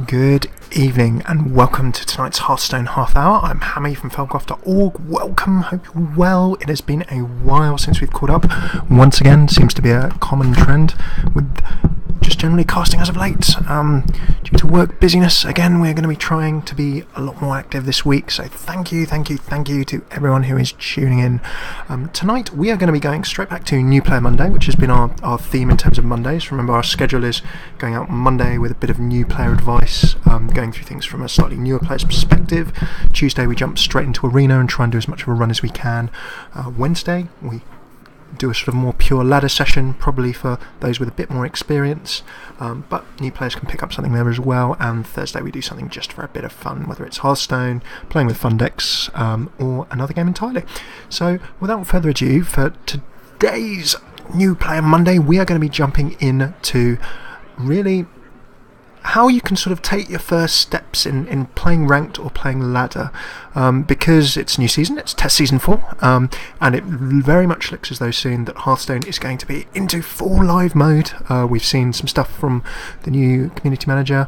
Good evening and welcome to tonight's Hearthstone Half Hour. I'm Hammy from Felcroft.org. Welcome, hope you're well. It has been a while since we've caught up. Once again, seems to be a common trend with just generally casting as of late. Due to work busyness, again, we're going to be trying to be a lot more active this week. So thank you to everyone who is tuning in. Tonight, we are going to be going straight back to New Player Monday, which has been our theme in terms of Mondays. Remember, our schedule is going out Monday with a bit of new player advice, going through things from a slightly newer player's perspective. Tuesday, we jump straight into Arena and try and do as much of a run as we can. Wednesday, we do a sort of more pure ladder session, probably for those with a bit more experience, but new players can pick up something there as well. And Thursday we do something just for a bit of fun, whether it's Hearthstone, playing with fun decks, or another game entirely. So without further ado, for today's New Player Monday, we are going to be jumping into really how you can sort of take your first steps in playing ranked or playing ladder, because it's new season, it's test season 4, and it very much looks as though soon that Hearthstone is going to be into full live mode. We've seen some stuff from the new community manager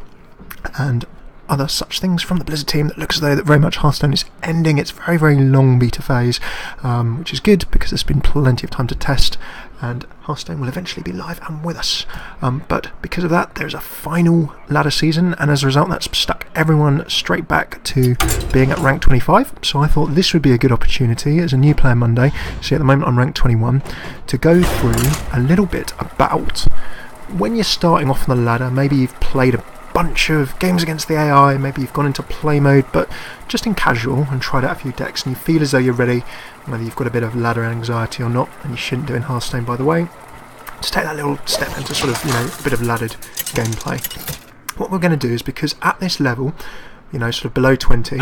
and other such things from the Blizzard team that looks as though that very much Hearthstone is ending its very, very long beta phase, which is good because there's been plenty of time to test, and Hearthstone will eventually be live and with us. But because of that, there's a final ladder season, and as a result, that's stuck everyone straight back to being at rank 25. So I thought this would be a good opportunity as a New Player Monday. See, at the moment I'm rank 21, to go through a little bit about when you're starting off on the ladder. Maybe you've played a bunch of games against the AI, maybe you've gone into play mode, but just in casual and tried out a few decks, and you feel as though you're ready, whether you've got a bit of ladder anxiety or not, and you shouldn't do in Hearthstone, by the way, to take that little step into sort of, a bit of laddered gameplay. What we're going to do is, because at this level, sort of below 20,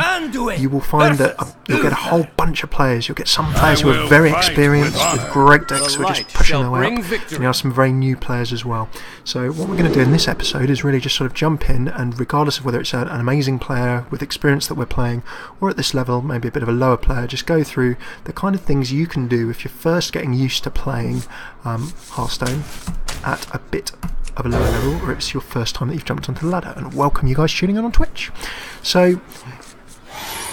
you will find that you'll get a whole bunch of players. You'll get some players who are very experienced with great decks who are just pushing their way up, and you have some very new players as well. So what we're going to do in this episode is really just sort of jump in, and regardless of whether it's an amazing player with experience that we're playing, or at this level maybe a bit of a lower player, just go through the kind of things you can do if you're first getting used to playing Hearthstone at a bit of a lower level, or it's your first time that you've jumped onto the ladder. And welcome you guys tuning in on Twitch. So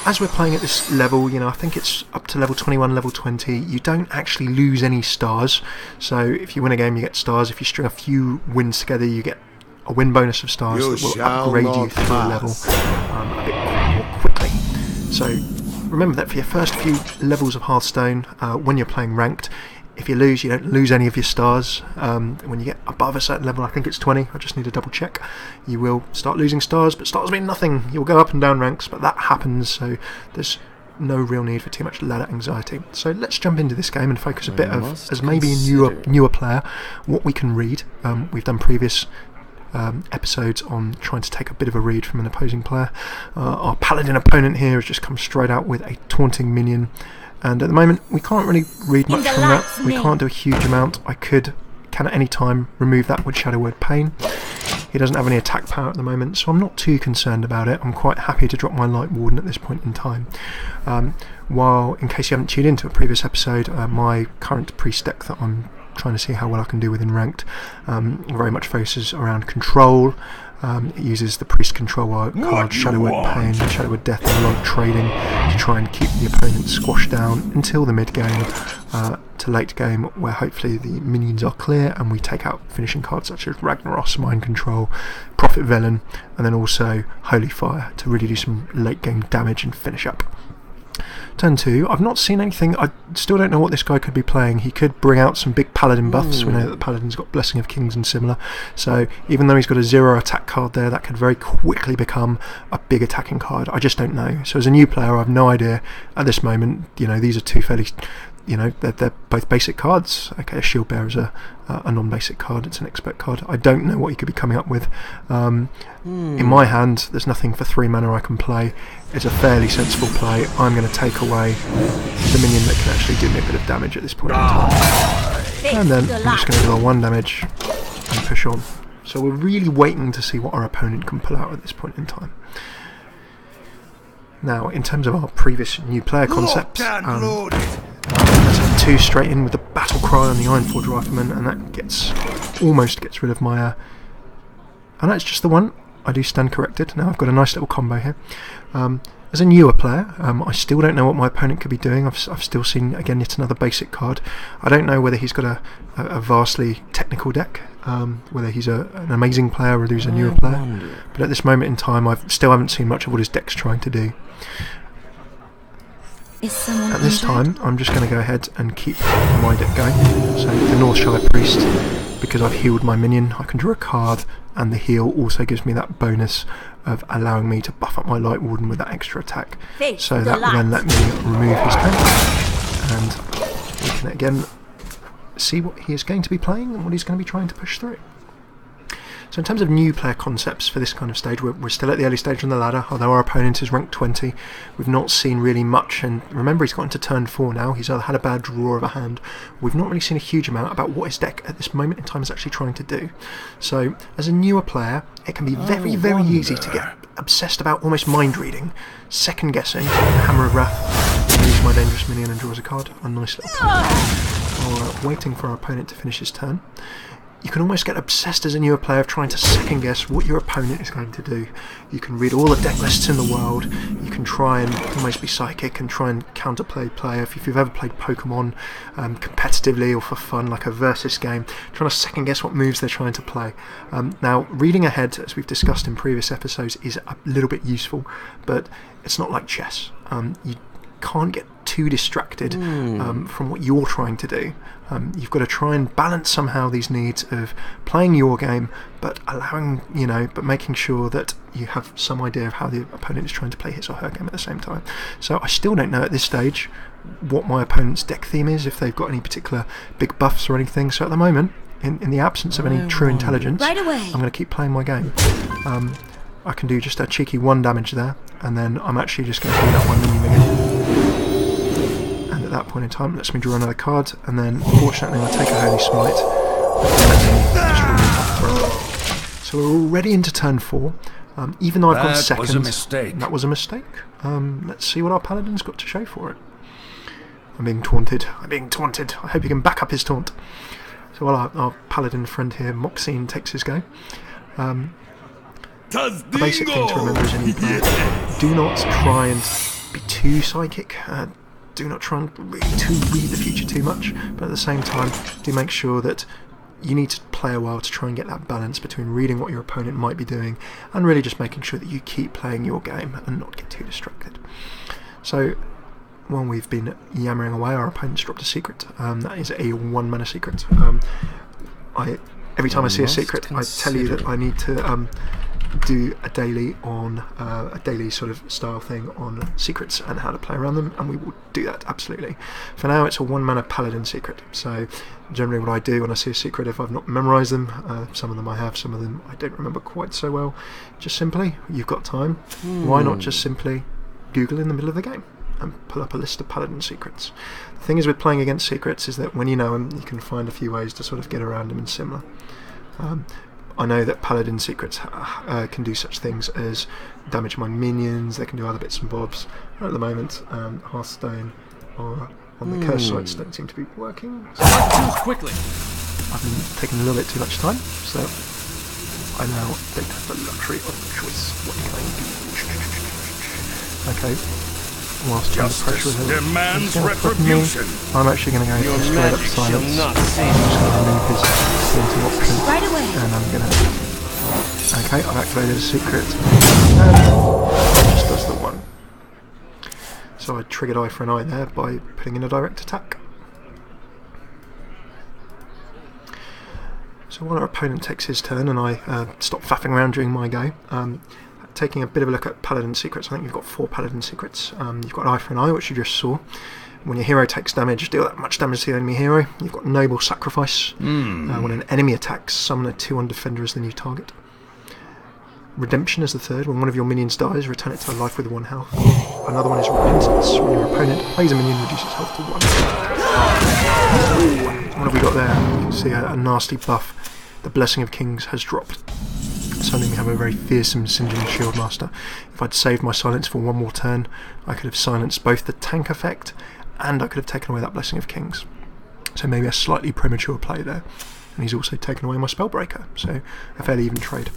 as we're playing at this level, I think it's up to level 21, level 20, you don't actually lose any stars. So if you win a game, you get stars. If you string a few wins together, you get a win bonus of stars that will upgrade you through a level a bit more quickly. So remember that for your first few levels of Hearthstone, when you're playing ranked, if you lose, you don't lose any of your stars. When you get above a certain level, I think it's 20, I just need to double check, you will start losing stars, but stars mean nothing. You'll go up and down ranks, but that happens, so there's no real need for too much ladder anxiety. So let's jump into this game and focus a bit of, as maybe a newer player, what we can read. We've done previous episodes on trying to take a bit of a read from an opposing player. Our paladin opponent here has just come straight out with a taunting minion, and at the moment we can't really read much from that. We can't do a huge amount. I can at any time remove that with Shadow Word Pain. He doesn't have any attack power at the moment, so I'm not too concerned about it. I'm quite happy to drop my Light Warden at this point in time. While, in case you haven't tuned into a previous episode, my current priest deck that I'm trying to see how well I can do within ranked very much focuses around control. It uses the priest control card, Shadow Word Pain, Shadow Word Death, and a lot of trading to try and keep the opponent squashed down until the mid game to late game, where hopefully the minions are clear and we take out finishing cards such as Ragnaros, Mind Control, Prophet Velen, and then also Holy Fire to really do some late game damage and finish up. Turn 2, I've not seen anything. I still don't know what this guy could be playing. He could bring out some big paladin buffs. We know that the paladin's got Blessing of Kings and similar, so even though he's got a 0 attack card there, that could very quickly become a big attacking card. I just don't know. So as a new player, I have no idea at this moment. These are two fairly, they're both basic cards. Okay, a Shield Bearer is a non-basic card, it's an expert card. I don't know what he could be coming up with. In my hand, there's nothing for 3 mana I can play. It's a fairly sensible play. I'm going to take away the minion that can actually do me a bit of damage at this point in time. And then I'm just going to roll 1 damage and push on. So we're really waiting to see what our opponent can pull out at this point in time. Now, in terms of our previous new player concepts, let's have 2 straight in with the Battle Cry on the Ironforge Rifleman, and that almost gets rid of my... oh no, it's just the 1. I do stand corrected. Now I've got a nice little combo here. As a newer player, I still don't know what my opponent could be doing. I've still seen, again, yet another basic card. I don't know whether he's got a vastly technical deck, whether he's an amazing player or whether he's a newer player. But at this moment in time, I still haven't seen much of what his deck's trying to do. At this time, I'm just going to go ahead and keep my deck going. So the Northshire Priest, because I've healed my minion, I can draw a card, and the heal also gives me that bonus of allowing me to buff up my Light Warden with that extra attack. So that will then let me remove his tank, and we can again see what he is going to be playing and what he's going to be trying to push through. So in terms of new player concepts for this kind of stage, we're still at the early stage on the ladder, although our opponent is ranked 20. We've not seen really much, and remember he's got into turn 4 now. He's either had a bad draw of a hand. We've not really seen a huge amount about what his deck at this moment in time is actually trying to do. So as a newer player, it can be very, very easy to get obsessed about almost mind reading, second guessing. Hammer of Wrath, use my dangerous minion and draws a card. A nice little card. While waiting for our opponent to finish his turn. You can almost get obsessed as a newer player of trying to second guess what your opponent is going to do. You can read all the deck lists in the world, you can try and almost be psychic and try and counterplay player. If you've ever played Pokemon competitively or for fun, like a versus game, trying to second guess what moves they're trying to play. Now, reading ahead, as we've discussed in previous episodes, is a little bit useful, but it's not like chess. You can't get too distracted from what you're trying to do. You've got to try and balance somehow these needs of playing your game, but but making sure that you have some idea of how the opponent is trying to play his or her game at the same time. So I still don't know at this stage what my opponent's deck theme is, if they've got any particular big buffs or anything. So at the moment, in the absence of any true intelligence, I'm going to keep playing my game. I can do just a cheeky 1 damage there, and then I'm actually just going to do that one minion again. And at that point in time, it lets me draw another card, and then fortunately I take a Holy Smite, and just remove that throw. So we're already into turn 4, even though I've gone second. That was a mistake. That was a mistake. Let's see what our Paladin's got to show for it. I'm being taunted. I hope you can back up his taunt. So while our Paladin friend here, Moxine, takes his go. The basic thing to remember as a new player, do not try and be too psychic, do not try and read the future too much, but at the same time do make sure that you need to play a while to try and get that balance between reading what your opponent might be doing and really just making sure that you keep playing your game and not get too distracted. So while we've been yammering away, our opponent's dropped a secret. That is a 1 mana secret. Every time I see a secret, I tell you that I need to do a daily sort of style thing on secrets and how to play around them, and we will do that absolutely. For now, it's a 1 mana Paladin secret. So generally what I do when I see a secret, if I've not memorised them, some of them I have, some of them I don't remember quite so well, just simply, you've got time, why not just simply Google in the middle of the game and pull up a list of Paladin secrets. The thing is with playing against secrets is that when you know them, you can find a few ways to sort of get around them and similar. I know that Paladin secrets can do such things as damage my minions, they can do other bits and bobs. At the moment, Hearthstone or on the curse sites don't seem to be working. So quickly. I've been taking a little bit too much time, so I now don't have the luxury of choice. What can I do? Okay. Whilst under pressure with demands retribution. I'm actually going to go straight up silence. I'm just going to remove his into option. Right away. And I'm going to... Okay, I've activated a secret. And it just does the 1. So I triggered eye for an eye there by putting in a direct attack. So while our opponent takes his turn and I stop faffing around during my go, taking a bit of a look at Paladin secrets, I think you've got 4 Paladin secrets. You've got Eye for an Eye, which you just saw. When your hero takes damage, deal that much damage to the enemy hero. You've got Noble Sacrifice. When an enemy attacks, summon a 2/1 defender as the new target. Redemption is the 3rd. When one of your minions dies, return it to life with 1 health. Another one is Repentance. When your opponent plays a minion, reduces health to 1. What have we got there? You can see a nasty buff. The Blessing of Kings has dropped. Suddenly we have a very fearsome Sinjin Shieldmaster. If I'd saved my silence for 1 more turn, I could have silenced both the tank effect and I could have taken away that Blessing of Kings. So maybe a slightly premature play there. And he's also taken away my Spellbreaker, so a fairly even trade.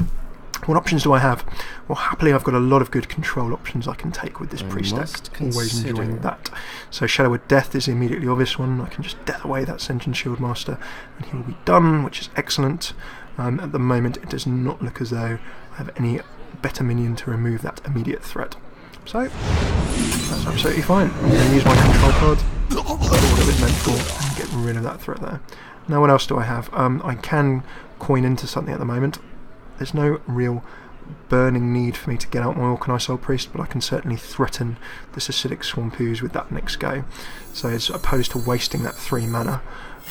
What options do I have? Well, happily I've got a lot of good control options I can take with this priest deck. Always enjoying that. So Shadow of Death is the immediately obvious one. I can just death away that Sentient Shield Master and he will be done, which is excellent. At the moment it does not look as though I have any better minion to remove that immediate threat. So, that's absolutely fine. I'm going to use my control card for what it was meant for and get rid of that threat there. Now what else do I have? I can coin into something at the moment. There's no real burning need for me to get out my Orkney Soul Priest, but I can certainly threaten this Acidic Swamp Ooze with that next go. So as opposed to wasting that 3 mana,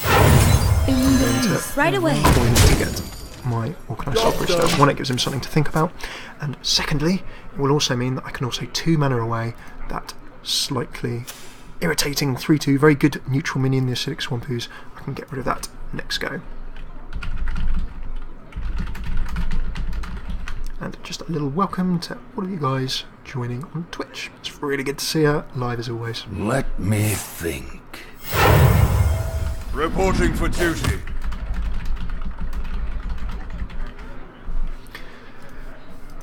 I'm going to right away. coin in to get my Orkney Soul Priest out. One, it gives him something to think about, and secondly, it will also mean that I can also 2 mana away that slightly irritating 3/2, very good neutral minion, the Acidic Swamp Ooze. I can get rid of that next go. And just a little welcome to all of you guys joining on Twitch. It's really good to see you live as always. Let me think. Reporting for duty.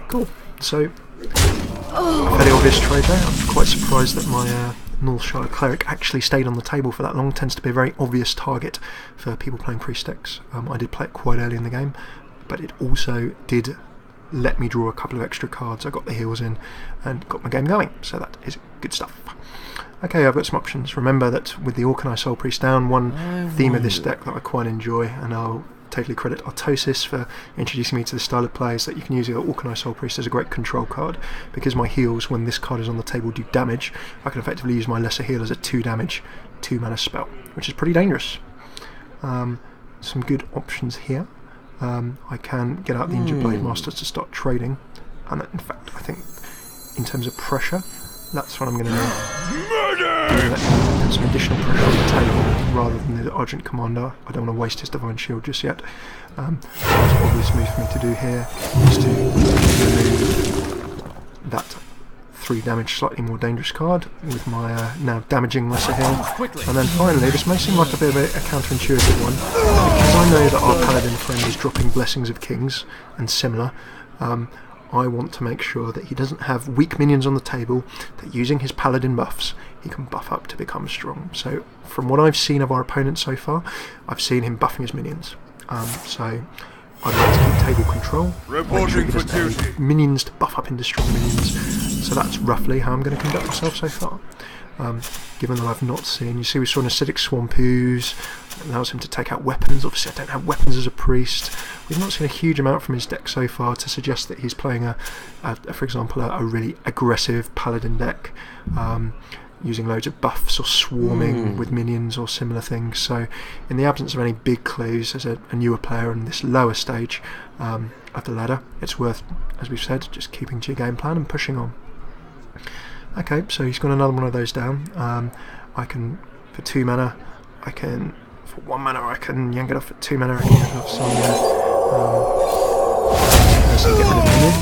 Cool. So, fairly obvious trade there. I'm quite surprised that my Northshire Cleric actually stayed on the table for that long. Tends to be a very obvious target for people playing priest decks. I did play it quite early in the game, but it also did let me draw a couple of extra cards. I got the heals in and got my game going, so that is good stuff. Okay, I've got some options. Remember that with the Orkney Soul Priest down, one theme of this deck that I quite enjoy, and I'll totally credit Artosis for introducing me to the style of play, is that you can use the Orkney Soul Priest as a great control card. Because my heals, when this card is on the table, do damage, I can effectively use my lesser heal as a 2 damage, 2 mana spell, which is pretty dangerous. Some good options here. I can get out the Injured Blade Masters to start trading, and in fact I think in terms of pressure that's what I'm going to do. Put some additional pressure on the table rather than the Argent Commander. I don't want to waste his Divine Shield just yet. The most obvious move for me to do here is to remove that 3 damage slightly more dangerous card with my now damaging lesser heal. And then finally, this may seem like a bit of a counterintuitive one, because I know that our Paladin friend is dropping Blessings of Kings and similar. I want to make sure that he doesn't have weak minions on the table, that using his Paladin buffs he can buff up to become strong. So from what I've seen of our opponent so far, I've seen him buffing his minions. So I'd like to keep table control, make sure he doesn't have any minions to buff up into strong minions. So that's roughly how I'm going to conduct myself so far. Given that I've not seen, you see we saw an Acidic Swamp Ooze, allows him to take out weapons. Obviously I don't have weapons as a priest. We've not seen a huge amount from his deck so far to suggest that he's playing for example, a really aggressive Paladin deck, using loads of buffs or swarming with minions or similar things. So in the absence of any big clues as a newer player in this lower stage of the ladder, it's worth, as we've said, just keeping to your game plan and pushing on. Okay, so he's got another one of those down. I can, for 2 mana, I can, for 1 mana I can yank it off. For 2 mana I can yank it off. So get rid of the minion,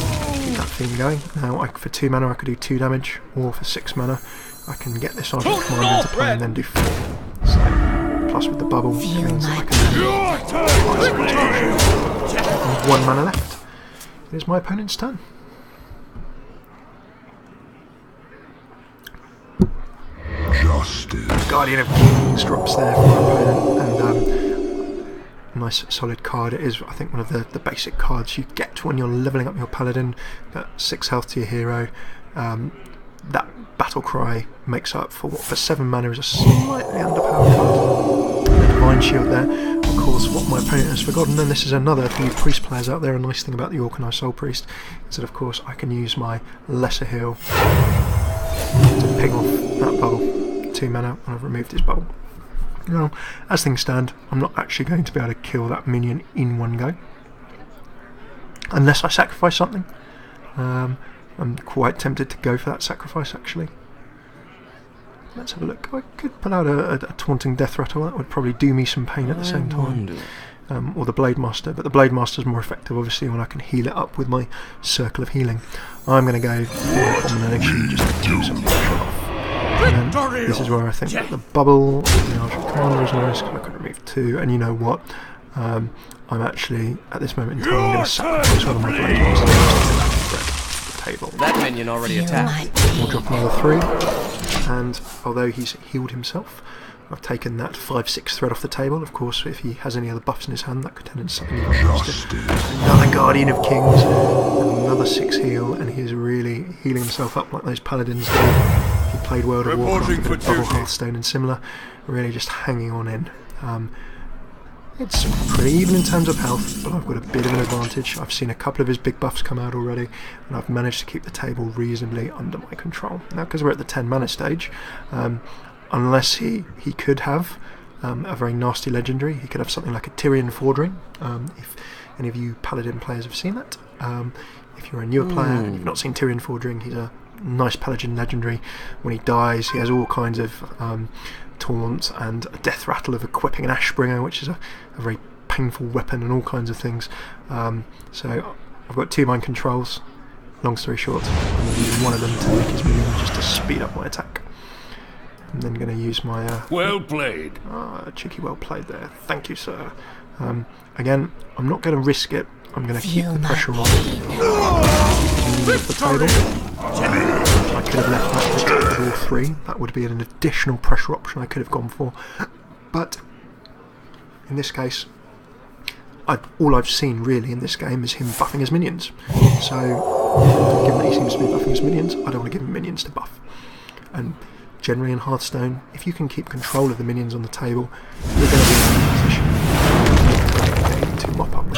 keep that theme going. Now for 2 mana I could do 2 damage, or for 6 mana I can get this Argent Commander into play and then do 4. So, plus with the bubble means that I can do 1 mana left. It is my opponent's turn. Justice. Guardian of Kings drops there for my opponent, and nice solid card. It is, I think, one of the basic cards you get when you're levelling up your Paladin. Got 6 health to your hero. That Battle Cry makes up for what for 7 mana is a slightly underpowered card. The Divine Shield there. Of course, what my opponent has forgotten, and this is another for you priest players out there, a nice thing about the Orkney Soul Priest, is that of course I can use my lesser heal to ping off that bubble. 2 mana, and I've removed his bubble. Now, as things stand, I'm not actually going to be able to kill that minion in one go, unless I sacrifice something. I'm quite tempted to go for that sacrifice, actually. Let's have a look. I could pull out a Taunting Death Rattle. That would probably do me some pain at the same time. Or the Blade Master, but the Blade Master is more effective, obviously, when I can heal it up with my Circle of Healing. I'm going to go for Abomination just to keep some pressure off. And this is where I think that the bubble, the Argent Commander is nice, because I could remove 2, and you know what? I'm actually, at this moment in time, I'm going to sacrifice one of my Blade Masters. table. That minion already attacked. We'll drop another 3, and although he's healed himself, I've taken that 5/6 threat off the table. Of course, if he has any other buffs in his hand, that could turn into something even worse. Another Guardian of Kings, another 6 heal, and he's really healing himself up like those paladins do. He played World of Warcraft, a bit of Bubble Hearthstone and similar, really just hanging on in. It's pretty even in terms of health, but I've got a bit of an advantage. I've seen a couple of his big buffs come out already, and I've managed to keep the table reasonably under my control. Now, because we're at the 10 mana stage, unless he could have a very nasty legendary, he could have something like a Tyrion Fordring, if any of you Paladin players have seen that. If you're a newer player and you've not seen Tyrion Fordring, he's a nice Paladin legendary. When he dies, he has all kinds of taunts and a death rattle of equipping an Ashbringer, which is a very painful weapon, and all kinds of things. So I've got 2 mind controls. Long story short, I'm going to use one of them to make his minion just to speed up my attack. I'm then going to use my... well played. Cheeky well played there. Thank you, sir. Again, I'm not going to risk it. I'm going to keep the pressure on. The table. I could have left that to draw 3. That would be an additional pressure option I could have gone for. But in this case, all I've seen really in this game is him buffing his minions. So, given that he seems to be buffing his minions, I don't want to give him minions to buff. And generally in Hearthstone, if you can keep control of the minions on the table, you're going to be in a position to mop up with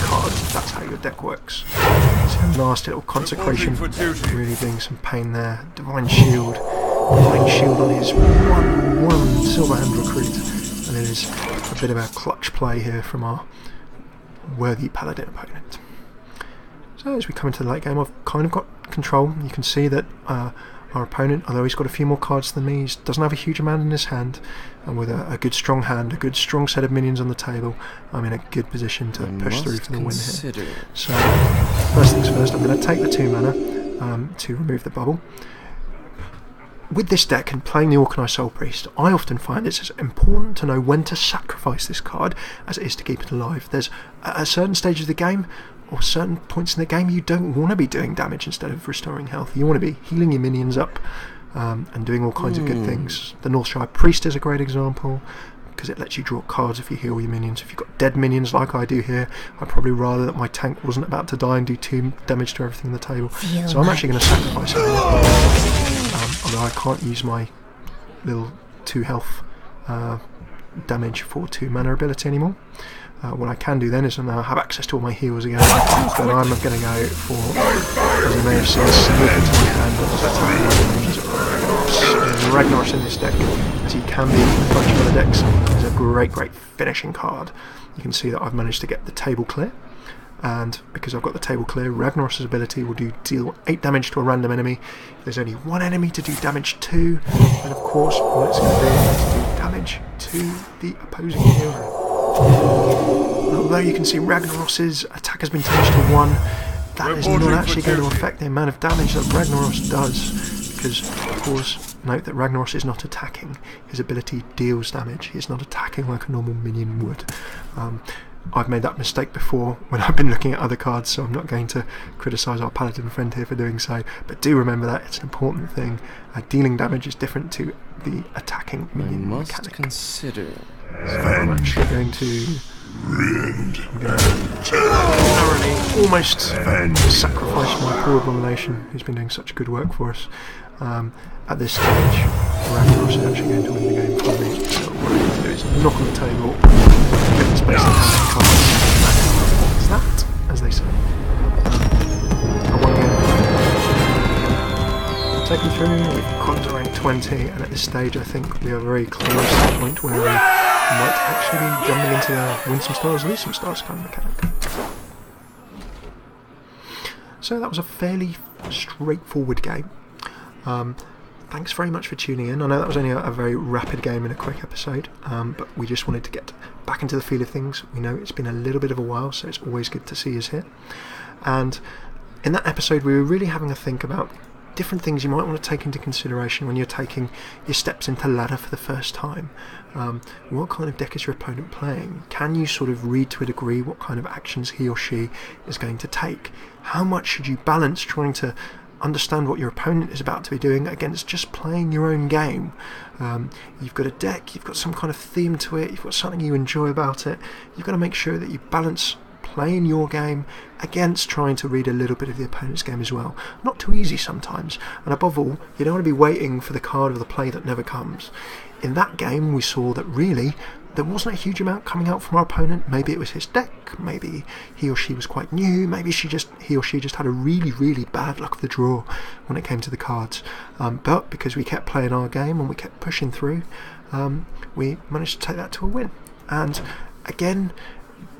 cards. That's how your deck works. So a nasty little consecration, really doing some pain there. Divine Shield on his one silver hand recruit, and there's a bit of a clutch play here from our worthy Paladin opponent. So as we come into the late game, I've kind of got control. You can see that our opponent, although he's got a few more cards than me, he doesn't have a huge amount in his hand, and with a good strong hand, a good strong set of minions on the table, I'm in a good position to push through for the win here. So first things first, I'm going to take the 2 mana to remove the bubble. With this deck and playing the Orkney Soul Priest, I often find it's as important to know when to sacrifice this card as it is to keep it alive. There's a certain stage of the game, or certain points in the game, you don't want to be doing damage instead of restoring health. You want to be healing your minions up and doing all kinds of good things. The Northshire Priest is a great example, because it lets you draw cards if you heal your minions. If you've got dead minions like I do here, I'd probably rather that my tank wasn't about to die and do 2 damage to everything on the table. So I'm actually going to sacrifice him, although I can't use my little 2 health damage for 2 mana ability anymore. What I can do then is now have access to all my heals again, but I'm going to go for, as you may have seen, sneak into my hand. Ragnaros in this deck, as he can be in a bunch of other decks, is a great finishing card. You can see that I've managed to get the table clear, and because I've got the table clear, Ragnaros' ability will deal 8 damage to a random enemy. If there's only one enemy to do damage to, then of course all it's going to do is to do damage to the opposing hero. Although you can see Ragnaros' attack has been changed to 1, that is not actually going to affect the amount of damage that Ragnaros does, because of course note that Ragnaros is not attacking. His ability deals damage. He is not attacking like a normal minion would. I've made that mistake before when I've been looking at other cards, so I'm not going to criticise our Paladin friend here for doing so, but do remember that it's an important thing. Dealing damage is different to the attacking minion mechanic. Consider. So I'm actually going to narrowly almost sacrifice my poor Abomination, who's been doing such good work for us. At this stage, Ragnaros is actually going to win the game for me, so what I'm going to do is knock on the table, get the space to have the cards, it's that, as they say. One game taken through, we've got to rank 20, and at this stage I think we are very close to the point where we might actually be jumping into the win some stars, lose some stars kind of mechanic. So that was a fairly straightforward game. Thanks very much for tuning in. I know that was only a very rapid game in a quick episode, but we just wanted to get back into the feel of things. We know it's been a little bit of a while, so it's always good to see us here. And in that episode we were really having a think about different things you might want to take into consideration when you're taking your steps into ladder for the first time. What kind of deck is your opponent playing? Can you sort of read to a degree what kind of actions he or she is going to take? How much should you balance trying to understand what your opponent is about to be doing against just playing your own game? You've got a deck, you've got some kind of theme to it, you've got something you enjoy about it. You've got to make sure that you balance playing your game against trying to read a little bit of the opponent's game as well. Not too easy sometimes, and above all, you don't want to be waiting for the card of the play that never comes. In that game, we saw that really there wasn't a huge amount coming out from our opponent. Maybe it was his deck, maybe he or she was quite new, maybe he or she just had a really, really bad luck of the draw when it came to the cards. But because we kept playing our game and we kept pushing through, we managed to take that to a win. And again,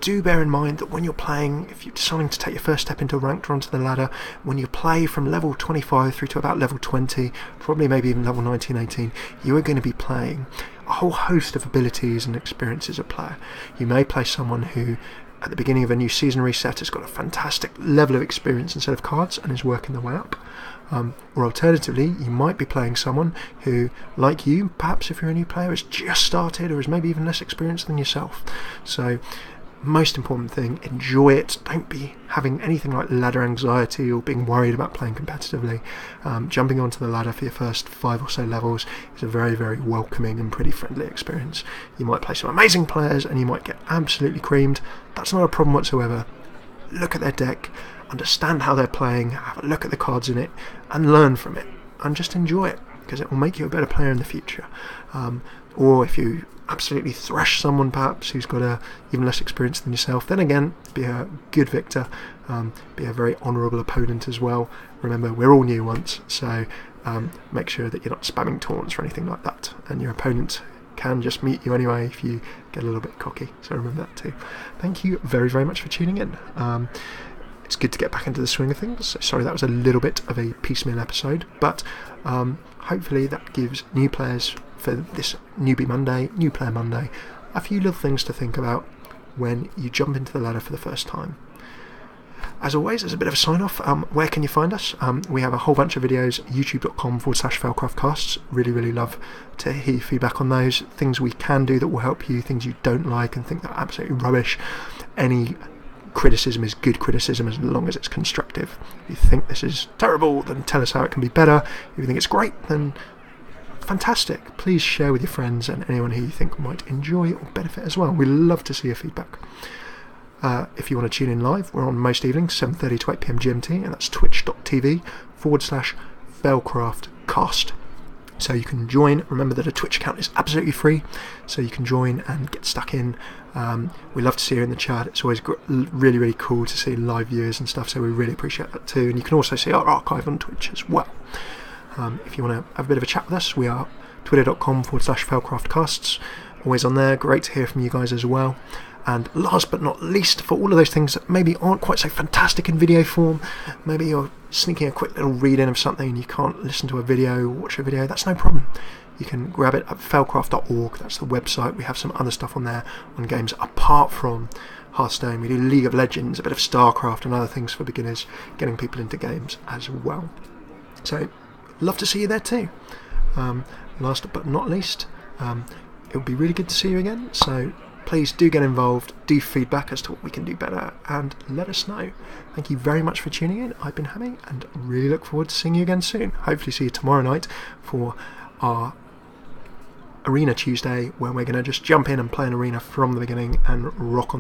do bear in mind that when you're playing, if you're deciding to take your first step into ranked or onto the ladder, when you play from level 25 through to about level 20, probably maybe even level 19, 18, you are going to be playing a whole host of abilities and experiences a player. You may play someone who, at the beginning of a new season reset, has got a fantastic level of experience and set of cards and is working their way up. Or alternatively, you might be playing someone who, like you, perhaps if you're a new player, has just started or is maybe even less experienced than yourself. So, most important thing, enjoy it. Don't be having anything like ladder anxiety or being worried about playing competitively. Jumping onto the ladder for your first 5 or so levels is a very, very welcoming and pretty friendly experience. You might play some amazing players and you might get absolutely creamed. That's not a problem whatsoever. Look at their deck, understand how they're playing, have a look at the cards in it, and learn from it. And just enjoy it, because it will make you a better player in the future. Or if you absolutely thrash someone perhaps who's got even less experience than yourself, then again, be a good victor, be a very honourable opponent as well. Remember, we're all new once, so make sure that you're not spamming taunts or anything like that, and your opponent can just meet you anyway if you get a little bit cocky, so remember that too. Thank you very, very much for tuning in. It's good to get back into the swing of things. Sorry that was a little bit of a piecemeal episode, but hopefully that gives new players for this New Player Monday a few little things to think about when you jump into the ladder for the first time. As always, as a bit of a sign off, where can you find us? We have a whole bunch of videos, youtube.com/Failcraftcasts. Really, really love to hear your feedback on those. Things we can do that will help you, things you don't like and think that are absolutely rubbish. Any criticism is good criticism as long as it's constructive. If you think this is terrible, then tell us how it can be better. If you think it's great, then fantastic. Please share with your friends and anyone who you think might enjoy or benefit as well. We love to see your feedback. If you want to tune in live, we're on most evenings, 7:30 to 8 PM GMT, and that's twitch.tv/Failcraftcast. So you can join. Remember that a Twitch account is absolutely free, so you can join and get stuck in. We love to see you in the chat. It's always really, really cool to see live viewers and stuff, so we really appreciate that too. And you can also see our archive on Twitch as well. If you want to have a bit of a chat with us, we are twitter.com/Failcraftcasts. Always on there. Great to hear from you guys as well. And last but not least, for all of those things that maybe aren't quite so fantastic in video form, maybe you're sneaking a quick little read-in of something and you can't listen to a video or watch a video, that's no problem. You can grab it at failcraft.org, that's the website. We have some other stuff on there on games apart from Hearthstone. We do League of Legends, a bit of StarCraft and other things for beginners, getting people into games as well. So, love to see you there too. Last but not least, it would be really good to see you again, so please do get involved, do feedback as to what we can do better, and let us know. Thank you very much for tuning in. I've been Hammy, and really look forward to seeing you again soon. Hopefully see you tomorrow night for our Arena Tuesday, where we're going to just jump in and play an arena from the beginning and rock on.